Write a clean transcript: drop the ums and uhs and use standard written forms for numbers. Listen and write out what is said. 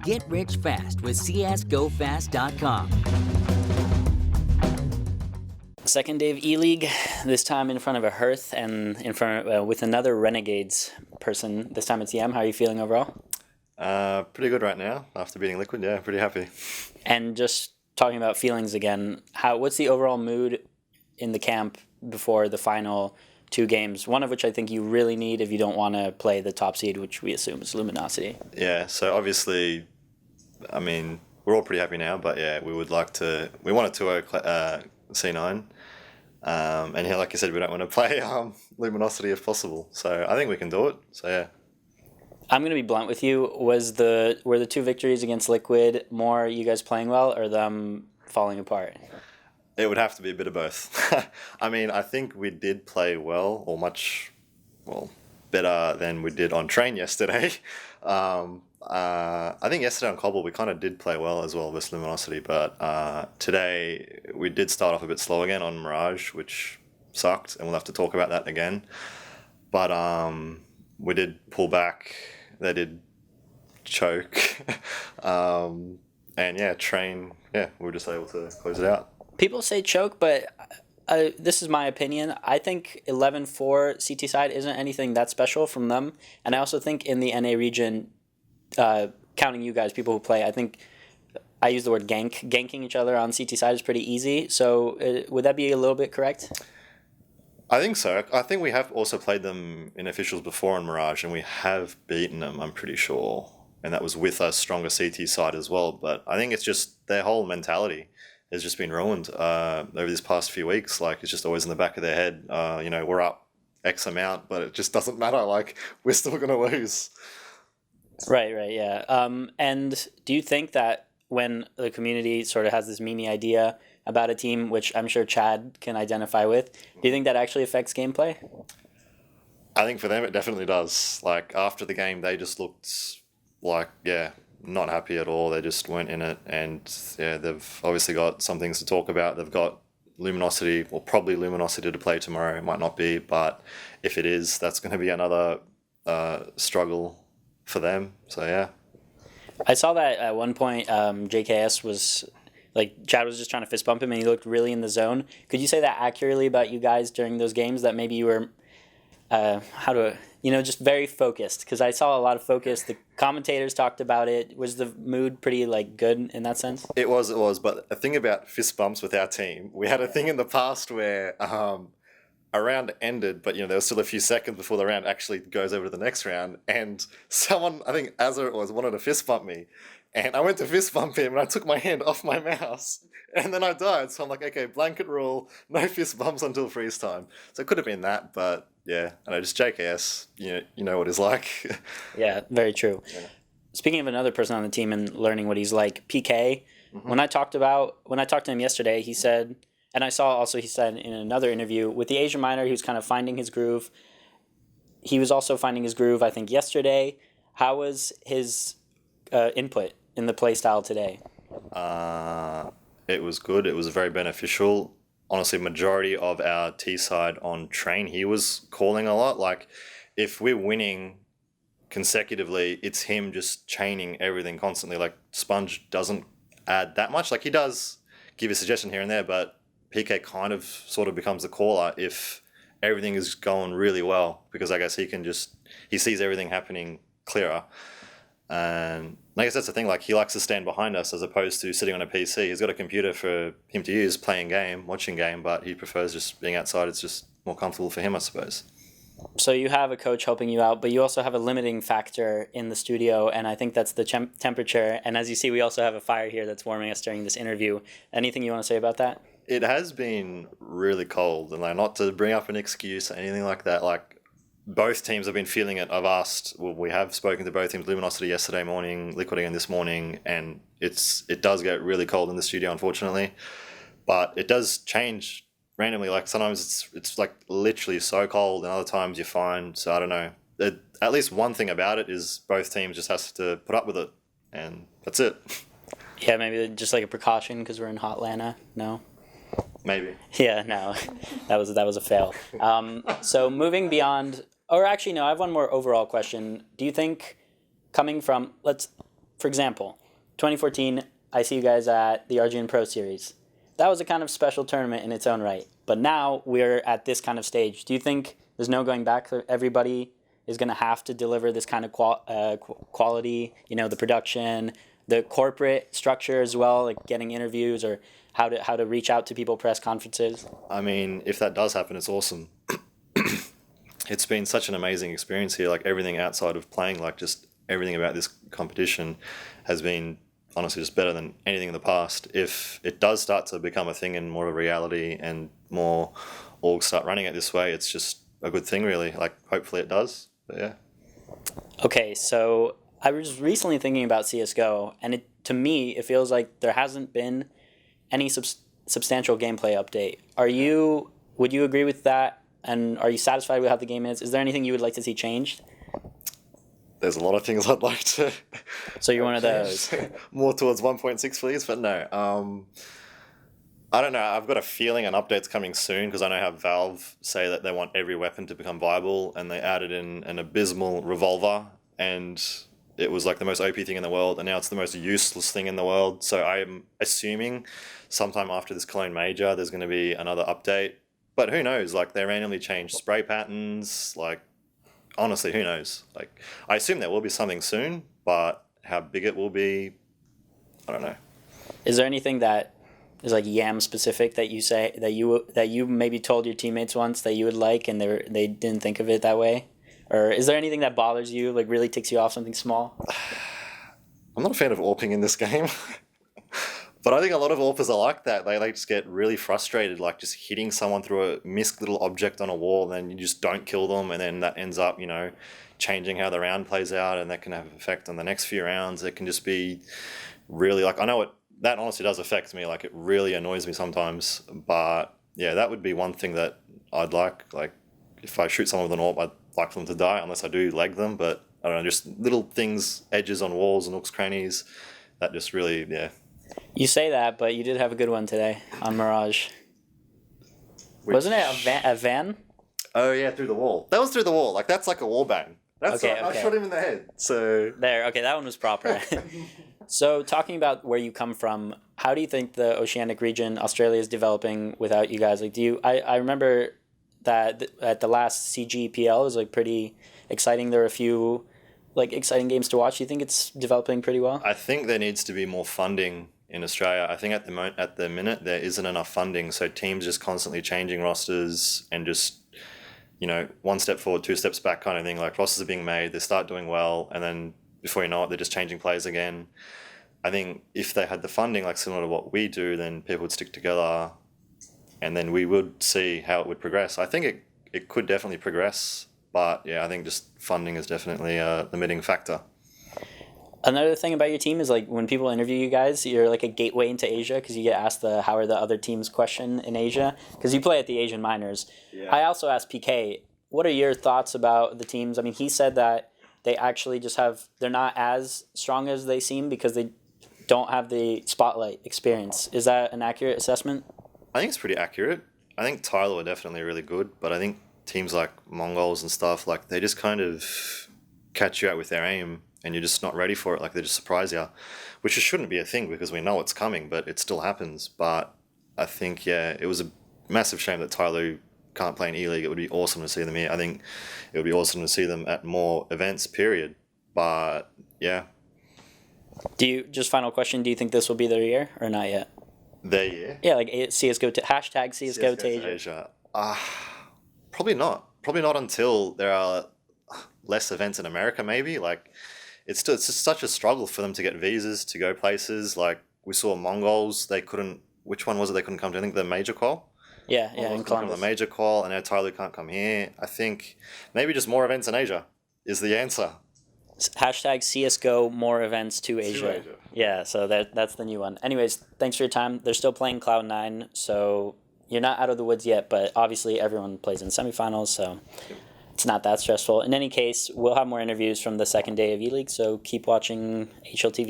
Get rich fast with csgofast.com. Second day of ELEAGUE, this time in front of a hearth and in front of, with another Renegades person. This time it's Yam. How are you feeling overall? Pretty good right now after beating Liquid. Yeah, pretty happy. And just talking about feelings again, what's the overall mood in the camp before the final two games? One of which I think you really need if you don't want to play the top seed, which we assume is Luminosity. Yeah, so obviously, I mean, we're all pretty happy now, but yeah, we wanted to C9. And yeah, like you said, we don't want to play Luminosity if possible. So I think we can do it. So yeah. I'm going to be blunt with you. Were the two victories against Liquid more you guys playing well or them falling apart? It would have to be a bit of both. I mean, I think we did play well, or much, better than we did on train yesterday. I think yesterday on Cobble we kind of did play well as well with Luminosity, but today we did start off a bit slow again on Mirage, which sucked, and we'll have to talk about that again. But we did pull back. They did choke, and yeah, train. Yeah, we were just able to close it out. People say choke, but this is my opinion. I think 11-4 CT side isn't anything that special from them, and I also think in the NA region, counting you guys, people who play, I think I use the word ganking each other on CT side is pretty easy. So would that be a little bit correct? I think so. I think we have also played them in officials before on Mirage, and we have beaten them, I'm pretty sure. And that was with a stronger CT side as well. But I think it's just their whole mentality has just been ruined over these past few weeks. Like, it's just always in the back of their head. We're up X amount, but it just doesn't matter. Like, we're still going to lose. Right, yeah. And do you think that when the community sort of has this meme idea about a team, which I'm sure Chad can identify with, do you think that actually affects gameplay? I think for them it definitely does. Like, after the game, they just looked like, not happy at all. They just weren't in it. And yeah, they've obviously got some things to talk about. They've got Luminosity, or probably Luminosity to play tomorrow. It might not be, but if it is, that's going to be another struggle for them. So yeah. I saw that at one point JKS was, like, Chad was just trying to fist bump him and he looked really in the zone. Could you say that accurately about you guys during those games, that maybe you were, just very focused? Because I saw a lot of focus. The commentators talked about it. Was the mood pretty, good in that sense? It was. But a thing about fist bumps with our team, we had a thing in the past where a round ended, but there was still a few seconds before the round actually goes over to the next round, and someone, I think Azza it was, wanted to fist bump me, and I went to fist bump him, and I took my hand off my mouse, and then I died. So I'm like, okay, blanket rule, no fist bumps until freeze time. So it could have been that, but yeah, I know, just JKS, you know what he's like. Yeah, very true. Yeah. Speaking of another person on the team and learning what he's like, PK. Mm-hmm. When I talked to him yesterday, he said. And I saw also he said in another interview, with the Asian minor, he was kind of finding his groove. He was also finding his groove, I think, yesterday. How was his input in the play style today? It was good. It was very beneficial. Honestly, majority of our T side on train, he was calling a lot. Like, if we're winning consecutively, it's him just chaining everything constantly. Like, Sponge doesn't add that much. Like, he does give a suggestion here and there, but PK kind of sort of becomes the caller if everything is going really well, because I guess he sees everything happening clearer. And I guess that's the thing, like, he likes to stand behind us as opposed to sitting on a PC. He's got a computer for him to use, playing game, watching game, but he prefers just being outside. It's just more comfortable for him, I suppose. So you have a coach helping you out, but you also have a limiting factor in the studio, and I think that's the temperature. And as you see, we also have a fire here that's warming us during this interview. Anything you want to say about that? It has been really cold, and not to bring up an excuse or anything like that. Like, both teams have been feeling it. We have spoken to both teams, Luminosity yesterday morning, Liquid again this morning, and it does get really cold in the studio, unfortunately. But it does change randomly. Like, sometimes it's like literally so cold, and other times you're fine. So I don't know. At least one thing about it is both teams just has to put up with it, and that's it. Yeah, maybe just like a precaution because we're in Hotlanta. No. Maybe. Yeah, no, that was a fail. So moving beyond, or actually no, I have one more overall question. Do you think, coming from, for example, 2014, I see you guys at the Argentine Pro Series. That was a kind of special tournament in its own right. But now we're at this kind of stage. Do you think there's no going back? Everybody is going to have to deliver this kind of quality, the production, the corporate structure as well, like getting interviews or how to reach out to people, press conferences? I mean, if that does happen, it's awesome. It's been such an amazing experience here. Like everything outside of playing, like just everything about this competition has been honestly just better than anything in the past. If it does start to become a thing and more of a reality and more orgs start running it this way, it's just a good thing, really. Like hopefully it does. But yeah. Okay, so I was recently thinking about CS:GO, and to me, it feels like there hasn't been any substantial gameplay update. Would you agree with that? And are you satisfied with how the game is? Is there anything you would like to see changed? There's a lot of things I'd like to. So you're one of those. More towards 1.6, please, but no. I don't know. I've got a feeling an update's coming soon because I know how Valve say that they want every weapon to become viable, and they added in an abysmal revolver, and it was like the most OP thing in the world, and now it's the most useless thing in the world. So I'm assuming sometime after this Cologne Major, there's going to be another update. But who knows? Like they randomly change spray patterns. Like honestly, who knows? Like I assume there will be something soon, but how big it will be, I don't know. Is there anything that is like Yam specific that you say that you maybe told your teammates once that you would like and they didn't think of it that way? Or is there anything that bothers you, like really ticks you off, something small? I'm not a fan of AWPing in this game. But I think a lot of AWPers are like that. They just get really frustrated, like just hitting someone through a missed little object on a wall, and then you just don't kill them, and then that ends up, changing how the round plays out, and that can have an effect on the next few rounds. It can just be really, like, I know that honestly does affect me. Like, it really annoys me sometimes. But yeah, that would be one thing that I'd like. Like, if I shoot someone with an AWP, I'd like for them to die, unless I do leg them. But I don't know, just little things, edges on walls and nooks, crannies, that just really, yeah. You say that, but you did have a good one today on Mirage. Wasn't it a van? Oh yeah, through the wall. That was through the wall. Like that's like a wall bang. That's okay. I shot him in the head. So there. Okay, that one was proper. So talking about where you come from, how do you think the Oceanic region, Australia, is developing without you guys? Like, I remember that at the last CGPL was like pretty exciting. There were a few like exciting games to watch. Do you think it's developing pretty well? I think there needs to be more funding in Australia. I think at the minute there isn't enough funding, so teams just constantly changing rosters and just one step forward, two steps back kind of thing. Like rosters are being made, they start doing well, and then before you know it, they're just changing players again. I think if they had the funding like similar to what we do, then people would stick together, and then we would see how it would progress. I think it could definitely progress, but yeah, I think just funding is definitely a limiting factor. Another thing about your team is like when people interview you guys, you're like a gateway into Asia because you get asked the how are the other teams question in Asia because you play at the Asian minors. Yeah. I also asked PK, what are your thoughts about the teams? I mean, he said that they actually just they're not as strong as they seem because they don't have the spotlight experience. Is that an accurate assessment? I think it's pretty accurate. I think Tyler were definitely really good, but I think teams like Mongols and stuff, like they just kind of catch you out with their aim and you're just not ready for it. Like they just surprise you, which shouldn't be a thing because we know it's coming, but it still happens. But I think, yeah, it was a massive shame that Tyler can't play in E-League. It would be awesome to see them here. I think it would be awesome to see them at more events, period. But yeah. Final question, do you think this will be their year or not yet? Their year? Yeah, like CSGO, hashtag CSGO to Asia. Probably not. Probably not until there are less events in America, maybe. Like, it's just such a struggle for them to get visas to go places. Like, we saw Mongols, they couldn't, which one was it they couldn't come to? I think the major qual? Yeah, in Columbus. The major qual, and now Tyler can't come here. I think maybe just more events in Asia is the answer. Hashtag CSGO, more events to Asia. Yeah, so that's the new one. Anyways, thanks for your time. They're still playing Cloud9, so you're not out of the woods yet, but obviously everyone plays in semifinals, so it's not that stressful. In any case, we'll have more interviews from the second day of E-League, so keep watching HLTV.